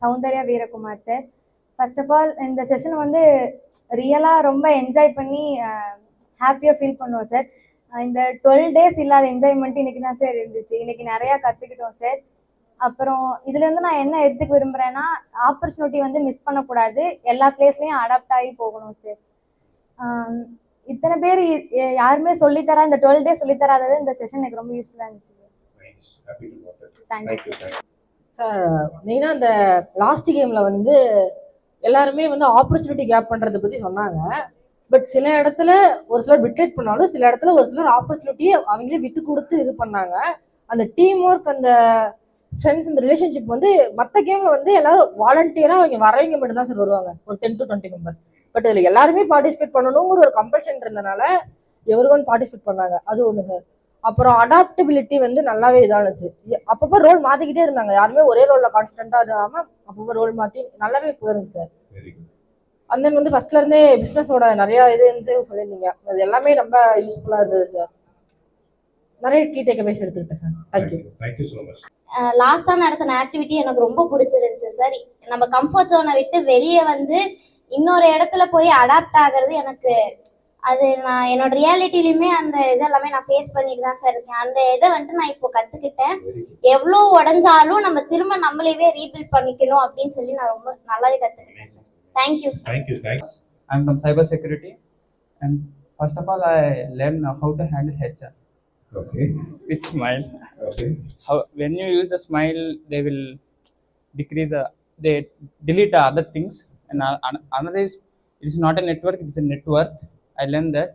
Soundarya Veerakumar sir. First of all இந்த session வந்து ரியலாக ரொம்ப என்ஜாய் பண்ணி ஹாப்பியாக ஃபீல் பண்ணுவோம் சார். இந்த 12 days இல்லாத என்ஜாய்மெண்ட் இன்னைக்கு தான் சார் இருந்துச்சு. இன்னைக்கு நிறையா கற்றுக்கிட்டோம் சார். அப்புறம் இதுலேருந்து நான் என்ன எடுத்துக்க விரும்புகிறேன்னா, ஆப்பர்ச்சுனிட்டி வந்து மிஸ் பண்ணக்கூடாது, எல்லா பிளேஸ்லையும் அடாப்ட் ஆகி போகணும் சார். இத்தனை பேர் யாருமே சொல்லித்தரா, இந்த 12 days சொல்லித்தராதது இந்த செஷன் எனக்கு ரொம்ப யூஸ்ஃபுல்லாக இருந்துச்சு. Thank you sir. மெயினாக இந்த லாஸ்ட் கேமில் வந்து எல்லாருமே வந்து ஆப்பர்ச்சுனிட்டி கேப் பண்ணுறதை பற்றி சொன்னாங்க. பட் சில இடத்துல ஒரு சிலர் பிட்ரேட் பண்ணாலும் சில இடத்துல ஒரு சிலர் ஆப்பர்ச்சுனிட்டியை அவங்களே விட்டு கொடுத்து இது பண்ணாங்க. அந்த டீம் ஒர்க், அந்த ஃப்ரெண்ட்ஸ், இந்த ரிலேஷன்ஷிப் வந்து மற்ற கேமில் வந்து எல்லாரும் வாலண்டியராக அவங்க வரவங்க மட்டும் தான் சார் வருவாங்க, ஒரு 10 to 20 members. பட் இதில் எல்லாருமே பார்ட்டிசிபேட் பண்ணணுங்கிற ஒரு கம்பல்ஷன் இருந்தனால எவரி பார்ட்டிசிபேட் பண்ணாங்க. அது ஒன்று சார். அப்புறம் அடாப்டபிலிட்டி வந்து நல்லாவே இதானுச்சு. அப்பப்போ ரோல் மாற்றிக்கிட்டே இருந்தாங்க, யாருமே ஒரே ரோலில் கான்ஸ்டன்ட்டாக இல்லாமல் அப்பப்போ ரோல் மாற்றி நல்லாவே போயிருங்க சார். அண்ட் தென் வந்து ஃபர்ஸ்ட்ல இருந்தே பிஸ்னஸோட நிறைய இது சொல்லியிருந்தீங்க, அது எல்லாமே ரொம்ப யூஸ்ஃபுல்லாக இருந்தது சார். நிறைய கீ டேக்அவேஸ் எடுத்துக்கிட்டேன் சார். Thank you so much. லாஸ்டா நடத்தின ஆக்டிவிட்டி எனக்கு ரொம்ப பிடிச்சிருந்துச்சு சார். நம்ம கம்ஃபர்ட் ஜோனை விட்டு வெளியே வந்து இன்னொரு இடத்துல போய் அடாப்ட் ஆகிறது எனக்கு, அது நான் என்னோட ரியாலிட்டிலையுமே அந்த இதெல்லாமே நான் ஃபேஸ் பண்ணிட்டு தான் சார் இருக்கேன். அந்த இதை வந்துட்டு நான் இப்போ கற்றுக்கிட்டேன். எவ்வளோ உடஞ்சாலும் நம்ம திரும்ப நம்மளையே ரீபில்ட் பண்ணிக்கணும் அப்படின்னு சொல்லி நான் ரொம்ப நல்லாவே கற்றுக்கிட்டேன் sir. Thank you. Thank you. Thanks. I'm from cybersecurity, and first of all, I learned how to handle HR. Okay. With smile. Okay. How when you use the smile, they will decrease. They delete other things, and another is it is not a network; it is a net worth. I learned that.